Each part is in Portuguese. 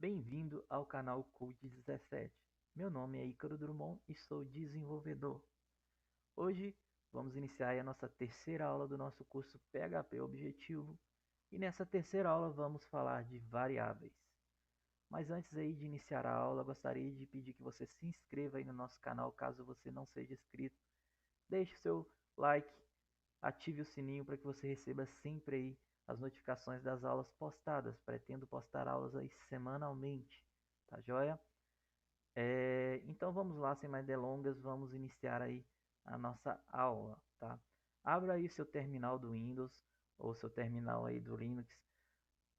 Bem-vindo ao canal Code 17. Meu nome é Ícaro Drummond e sou desenvolvedor. Hoje vamos iniciar a nossa terceira aula do nosso curso PHP Objetivo e nessa terceira aula vamos falar de variáveis. Mas antes aí de iniciar a aula, gostaria de pedir que você se inscreva aí no nosso canal caso você não seja inscrito. Deixe o seu like, ative o sininho para que você receba sempre aí as notificações das aulas postadas. Pretendo postar aulas aí semanalmente, tá joia? Então vamos lá, sem mais delongas, vamos iniciar aí a nossa aula, tá? Abra aí seu terminal do Windows ou seu terminal aí do Linux,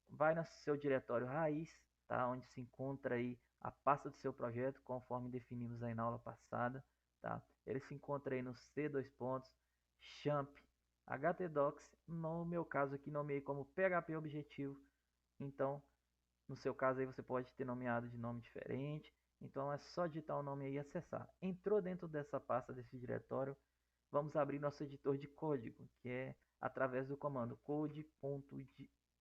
vai no seu diretório raiz, tá? Onde se encontra aí a pasta do seu projeto, conforme definimos aí na aula passada, tá? Ele se encontra aí no champ htdocs, no meu caso aqui nomeei como PHP Objetivo, então no seu caso aí você pode ter nomeado de nome diferente, então é só digitar o nome aí e acessar. Entrou dentro dessa pasta, desse diretório, vamos abrir nosso editor de código, que é através do comando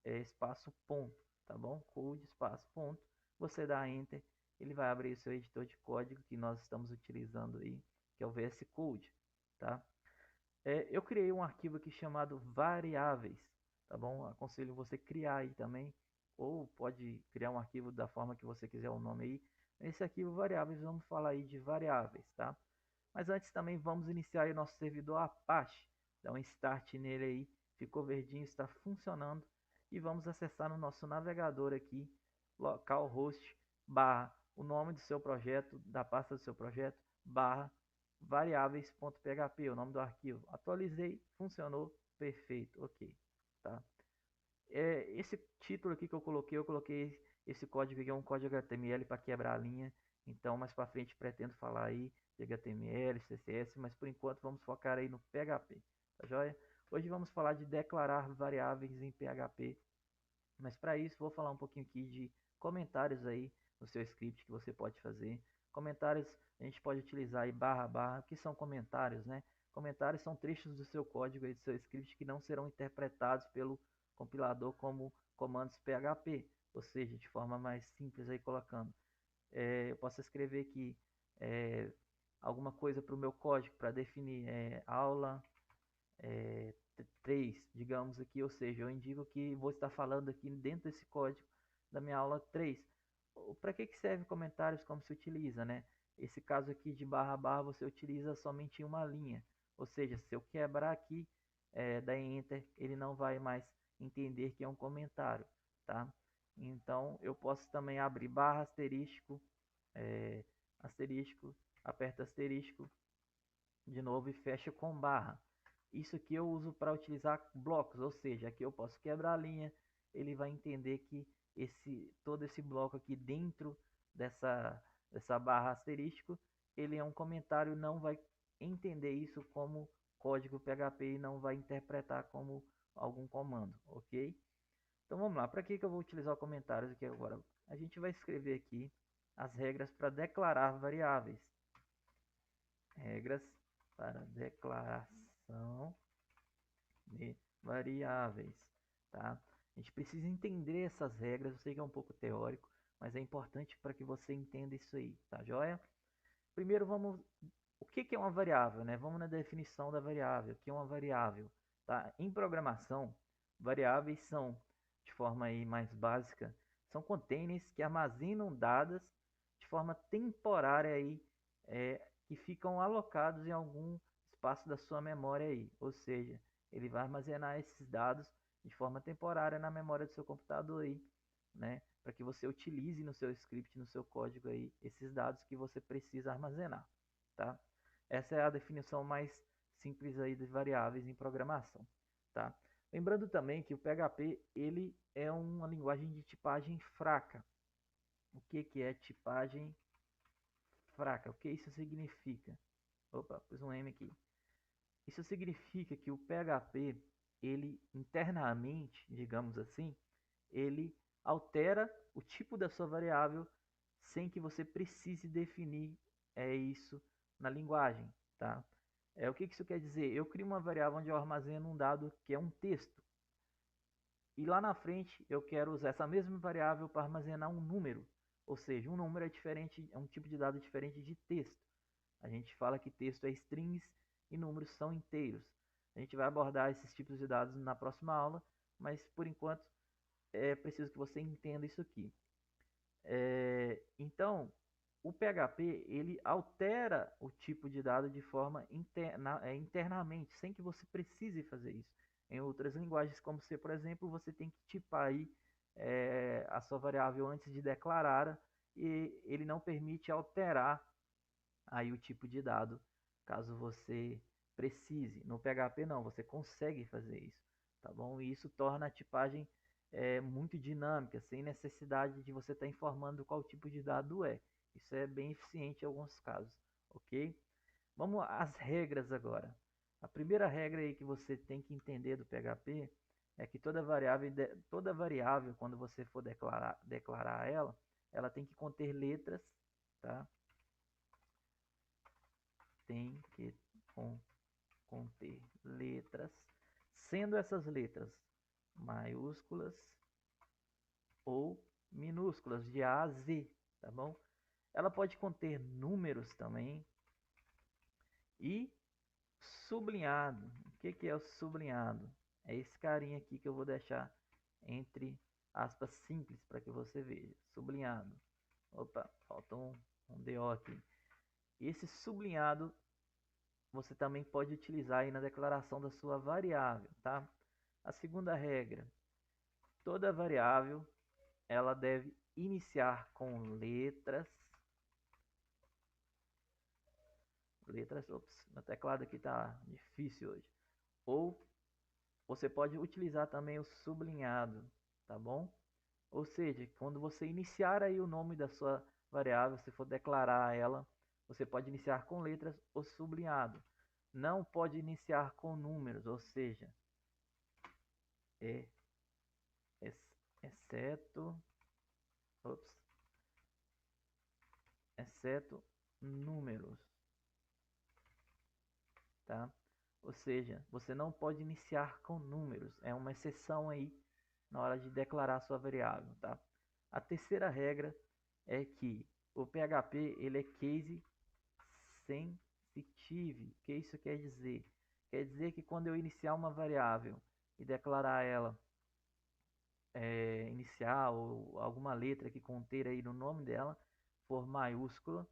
espaço ponto, tá bom? Code espaço ponto, você dá Enter, ele vai abrir o seu editor de código que nós estamos utilizando aí, que é o VS Code, tá? Eu criei um arquivo aqui chamado variáveis, tá bom? Aconselho você criar aí também, ou pode criar um arquivo da forma que você quiser o nome aí. Nesse arquivo variáveis, vamos falar aí de variáveis, tá? Mas antes também vamos iniciar aí o nosso servidor Apache, dá um start nele aí, ficou verdinho, está funcionando, e vamos acessar no nosso navegador aqui, localhost, barra, o nome do seu projeto, da pasta do seu projeto, barra, variáveis.php, o nome do arquivo. Atualizei, funcionou, perfeito, ok, tá? Esse título aqui que eu coloquei esse código aqui é um código HTML para quebrar a linha, então mais para frente pretendo falar aí de HTML, CSS, mas por enquanto vamos focar aí no PHP, tá joia? Hoje vamos falar de declarar variáveis em PHP, mas para isso vou falar um pouquinho aqui de comentários aí no seu script que você pode fazer. Comentários a gente pode utilizar aí barra barra, que são comentários, né? Comentários são trechos do seu código aí, do seu script que não serão interpretados pelo compilador como comandos PHP, ou seja, de forma mais simples aí colocando. Eu posso escrever aqui alguma coisa para o meu código para definir aula 3, digamos aqui, ou seja, eu indico que vou estar falando aqui dentro desse código da minha aula 3. Para que serve comentários, como se utiliza, né? Esse caso aqui de barra barra você utiliza somente uma linha, ou seja, se eu quebrar aqui, dar Enter, ele não vai mais entender que é um comentário, tá? Então eu posso também abrir barra asterisco, asterisco, aperta asterisco de novo e fecha com barra. Isso aqui eu uso para utilizar blocos, ou seja, aqui eu posso quebrar a linha, ele vai entender que todo esse bloco aqui dentro dessa barra asterisco, ele é um comentário, não vai entender isso como código PHP e não vai interpretar como algum comando, ok? Então vamos lá, para que eu vou utilizar comentários aqui agora? A gente vai escrever aqui as regras para declarar variáveis. Regras para declaração de variáveis, tá? A gente precisa entender essas regras, eu sei que é um pouco teórico, mas é importante para que você entenda isso aí, tá joia? Primeiro o que é uma variável, né? Vamos na definição da variável, o que é uma variável, tá? Em programação, variáveis são, de forma aí mais básica, são containers que armazenam dados de forma temporária aí, que ficam alocados em algum espaço da sua memória aí, ou seja, ele vai armazenar esses dados de forma temporária na memória do seu computador aí, né? Para que você utilize no seu script, no seu código aí, esses dados que você precisa armazenar, tá? Essa é a definição mais simples aí de variáveis em programação, tá? Lembrando também que o PHP ele é uma linguagem de tipagem fraca. O que é tipagem fraca? O que isso significa? Opa, pus um M aqui. Isso significa que o PHP, ele internamente, digamos assim, ele altera o tipo da sua variável sem que você precise definir isso na linguagem, tá? O que isso quer dizer? Eu crio uma variável onde eu armazeno um dado que é um texto. E lá na frente eu quero usar essa mesma variável para armazenar um número. Ou seja, um número é diferente, é um tipo de dado diferente de texto. A gente fala que texto é strings e números são inteiros. A gente vai abordar esses tipos de dados na próxima aula, mas por enquanto é preciso que você entenda isso aqui. Então, o PHP ele altera o tipo de dado de forma internamente, sem que você precise fazer isso. Em outras linguagens, como C, por exemplo, você tem que tipar aí a sua variável antes de declarar e ele não permite alterar aí o tipo de dado caso você precise. No PHP não, você consegue fazer isso, tá bom? E isso torna a tipagem muito dinâmica, sem necessidade de você estar informando qual tipo de dado é. Isso é bem eficiente em alguns casos, ok? Vamos às regras agora. A primeira regra aí que você tem que entender do PHP é que toda variável quando você for declarar ela tem que conter letras, tá? Tem que conter letras, sendo essas letras maiúsculas ou minúsculas, de A a Z, tá bom? Ela pode conter números também e sublinhado. O que é o sublinhado? É esse carinha aqui que eu vou deixar entre aspas simples para que você veja. Sublinhado. Opa, faltou um DO aqui. Esse sublinhado você também pode utilizar aí na declaração da sua variável, tá? A segunda regra, toda variável ela deve iniciar com ops, meu teclado aqui tá difícil hoje. Ou você pode utilizar também o sublinhado, tá bom? Ou seja, quando você iniciar aí o nome da sua variável, se for declarar ela, você pode iniciar com letras ou sublinhado. Não pode iniciar com números, ou seja, é, exceto, ops, exceto números, tá? Ou seja, você não pode iniciar com números, é uma exceção aí na hora de declarar sua variável, tá? A terceira regra é que o PHP ele é case sensitive. O que isso quer dizer? Quer dizer que quando eu iniciar uma variável e declarar ela inicial ou alguma letra que conter aí no nome dela for maiúscula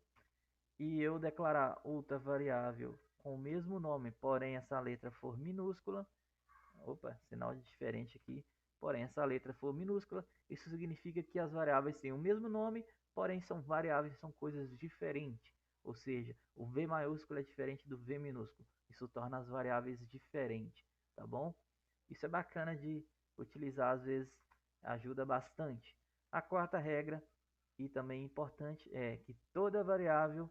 e eu declarar outra variável com o mesmo nome, porém essa letra for minúscula, opa, sinal diferente aqui, porém essa letra for minúscula, isso significa que as variáveis têm o mesmo nome, porém são variáveis, são coisas diferentes. Ou seja, o V maiúsculo é diferente do V minúsculo. Isso torna as variáveis diferentes, tá bom? Isso é bacana de utilizar, às vezes ajuda bastante. A quarta regra, e também importante, é que toda variável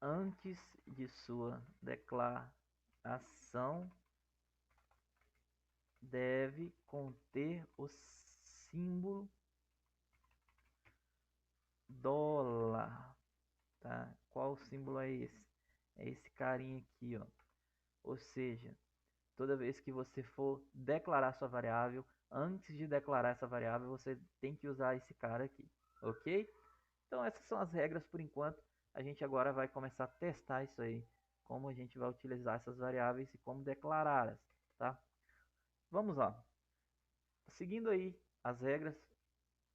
antes de sua declaração deve conter o símbolo dólar, tá? Qual símbolo é esse? É esse carinha aqui, ó. Ou seja, toda vez que você for declarar sua variável, antes de declarar essa variável, você tem que usar esse cara aqui, ok? Então essas são as regras por enquanto. A gente agora vai começar a testar isso aí, como a gente vai utilizar essas variáveis e como declará-las, tá? Vamos lá. Seguindo aí as regras,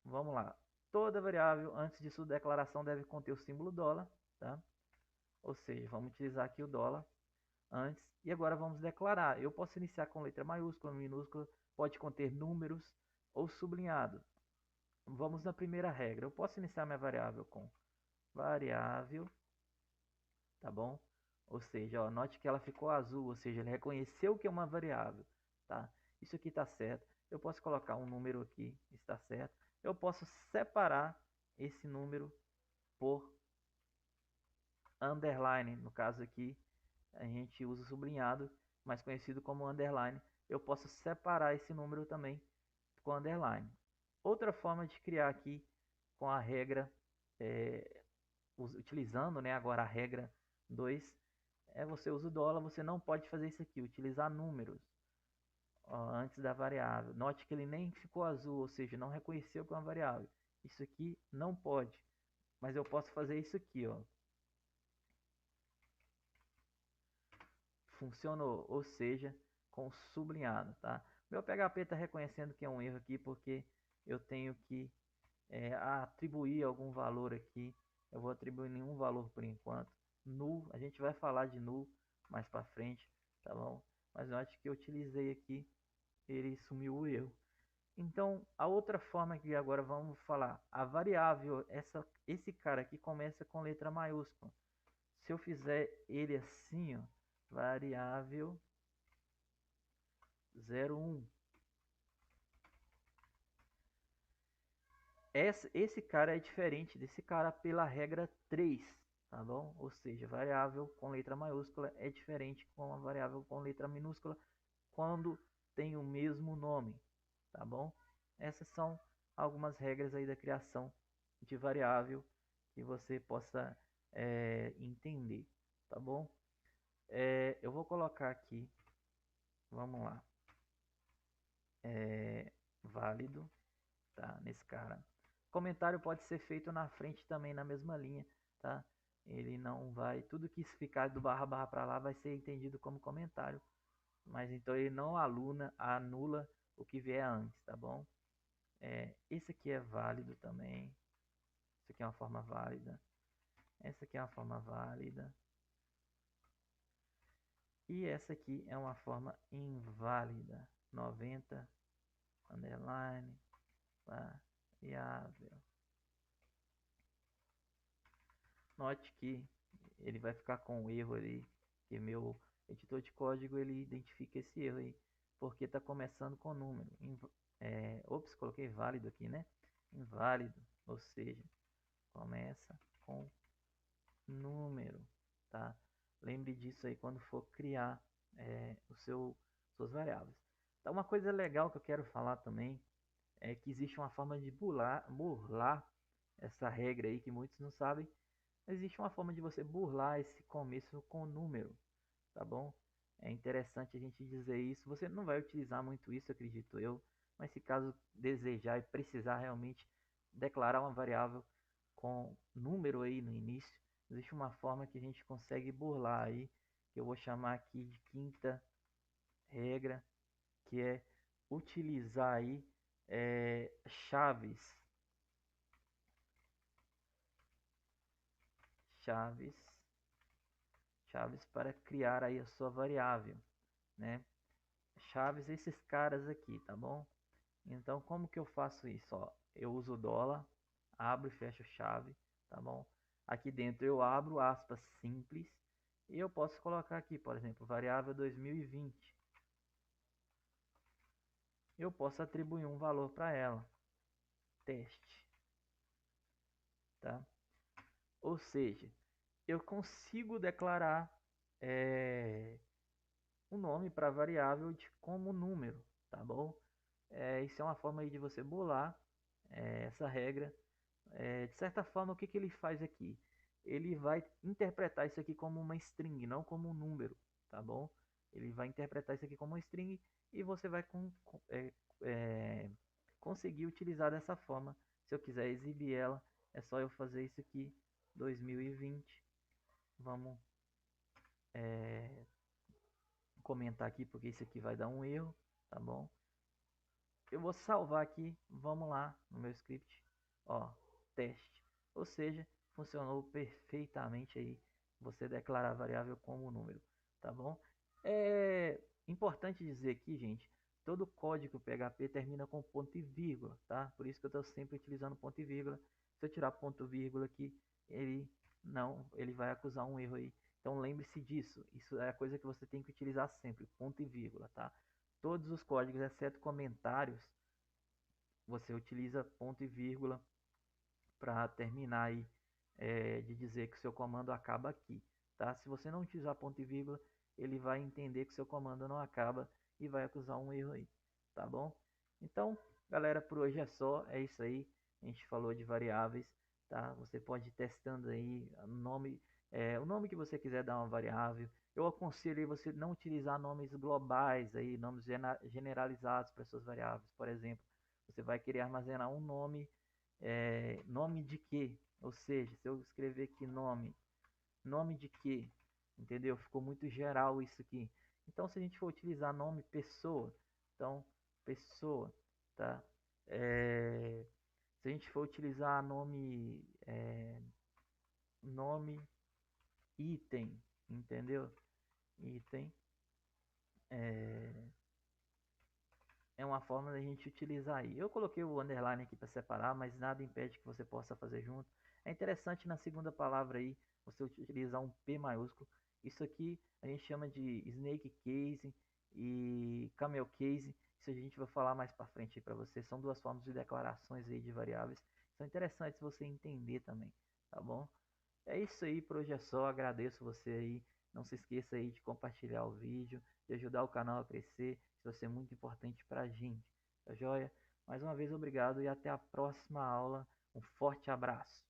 vamos lá. Toda variável antes de sua declaração deve conter o símbolo dólar, tá? Ou seja, vamos utilizar aqui o dólar antes e agora vamos declarar. Eu posso iniciar com letra maiúscula, minúscula, pode conter números ou sublinhado. Vamos na primeira regra. Eu posso iniciar minha variável com variável, tá bom? Ou seja, ó, note que ela ficou azul, ou seja, ele reconheceu que é uma variável, tá? Isso aqui está certo. Eu posso colocar um número aqui, está certo. Eu posso separar esse número por underline, no caso aqui, a gente usa o sublinhado, mais conhecido como underline. Eu posso separar esse número também com underline. Outra forma de criar aqui com a regra, utilizando né, agora a regra 2, você usa o dólar, você não pode fazer isso aqui, utilizar números. ó, antes da variável. Note que ele nem ficou azul, ou seja, não reconheceu que é uma variável. Isso aqui não pode, mas eu posso fazer isso aqui, ó. Funcionou, ou seja, com sublinhado, tá? Meu PHP está reconhecendo que é um erro aqui porque eu tenho que atribuir algum valor aqui. Eu vou atribuir nenhum valor por enquanto. Null, a gente vai falar de null mais para frente, tá bom? Mas note que eu utilizei aqui, ele sumiu o erro. Então, a outra forma que agora vamos falar, a variável, esse cara aqui começa com letra maiúscula. Se eu fizer ele assim, ó, variável 01. Esse cara é diferente desse cara pela regra 3, tá bom? Ou seja, variável com letra maiúscula é diferente com a variável com letra minúscula quando tem o mesmo nome, tá bom? Essas são algumas regras aí da criação de variável que você possa entender, tá bom? Eu vou colocar aqui, vamos lá, válido, tá? Nesse cara. Comentário pode ser feito na frente também na mesma linha, tá? Ele não vai, tudo que ficar do barra barra para lá vai ser entendido como comentário, mas então ele não anula o que vier antes, tá bom? Esse aqui é válido também. Isso aqui é uma forma válida. Essa aqui é uma forma válida. E essa aqui é uma forma inválida. 90 underline variável. Note que ele vai ficar com um erro ali, que meu editor de código ele identifica esse erro aí, porque está começando com número. Ops, coloquei válido aqui, né? Inválido, ou seja, começa com número, tá? Lembre disso aí quando for criar suas variáveis. Então, uma coisa legal que eu quero falar também é que existe uma forma de burlar essa regra aí que muitos não sabem. Existe uma forma de você burlar esse começo com número, tá bom? É interessante a gente dizer isso. Você não vai utilizar muito isso, acredito eu, mas se caso desejar e precisar realmente declarar uma variável com número aí no início, existe uma forma que a gente consegue burlar aí, que eu vou chamar aqui de quinta regra, que é utilizar aí chaves, chaves, chaves para criar aí a sua variável, né? Chaves esses caras aqui, tá bom? Então, como que eu faço isso? Ó, eu uso o dólar, abro e fecho chave, tá bom? Aqui dentro eu abro aspas simples e eu posso colocar aqui, por exemplo, variável 2020. Eu posso atribuir um valor para ela, teste, tá? Ou seja, eu consigo declarar um nome para a variável como número, tá bom? Isso é uma forma aí de você bolar essa regra. De certa forma, o que, que ele faz aqui? Ele vai interpretar isso aqui como uma string, não como um número, tá bom? Ele vai interpretar isso aqui como uma string e você vai conseguir utilizar dessa forma. Se eu quiser exibir ela, é só eu fazer isso aqui, 2020. Vamos comentar aqui porque isso aqui vai dar um erro, tá bom? Eu vou salvar aqui, vamos lá no meu script, ó, teste. Ou seja, funcionou perfeitamente aí você declarar a variável como número, tá bom? É importante dizer aqui, gente, todo código PHP termina com ponto e vírgula, tá? Por isso que eu estou sempre utilizando ponto e vírgula. Se eu tirar ponto e vírgula aqui, ele vai acusar um erro aí. Então lembre-se disso. Isso é a coisa que você tem que utilizar sempre, ponto e vírgula, tá? Todos os códigos, exceto comentários, você utiliza ponto e vírgula para terminar aí de dizer que o seu comando acaba aqui, tá? Se você não utilizar ponto e vírgula, ele vai entender que o seu comando não acaba e vai acusar um erro aí, tá bom? Então, galera, por hoje é só, é isso aí. A gente falou de variáveis, tá? Você pode ir testando aí o nome. o nome que você quiser dar uma variável. Eu aconselho aí você não utilizar nomes globais aí, nomes generalizados para suas variáveis. Por exemplo, você vai querer armazenar um nome, nome de quê? Ou seja, se eu escrever aqui nome de quê? Entendeu? Ficou muito geral isso aqui. Então, se a gente for utilizar nome pessoa, então pessoa, tá? Se a gente for utilizar nome item, entendeu? Item é, é uma forma da gente utilizar aí. Eu coloquei o underline aqui para separar, mas nada impede que você possa fazer junto. É interessante na segunda palavra aí você utilizar um P maiúsculo. Isso aqui a gente chama de snake case e camel case. Isso a gente vai falar mais para frente para você. São duas formas de declarações aí de variáveis. São interessantes você entender também, tá bom? É isso aí, por hoje é só. Agradeço você aí. Não se esqueça aí de compartilhar o vídeo, de ajudar o canal a crescer. Isso vai ser muito importante para a gente. Tá joia? Mais uma vez, obrigado e até a próxima aula. Um forte abraço.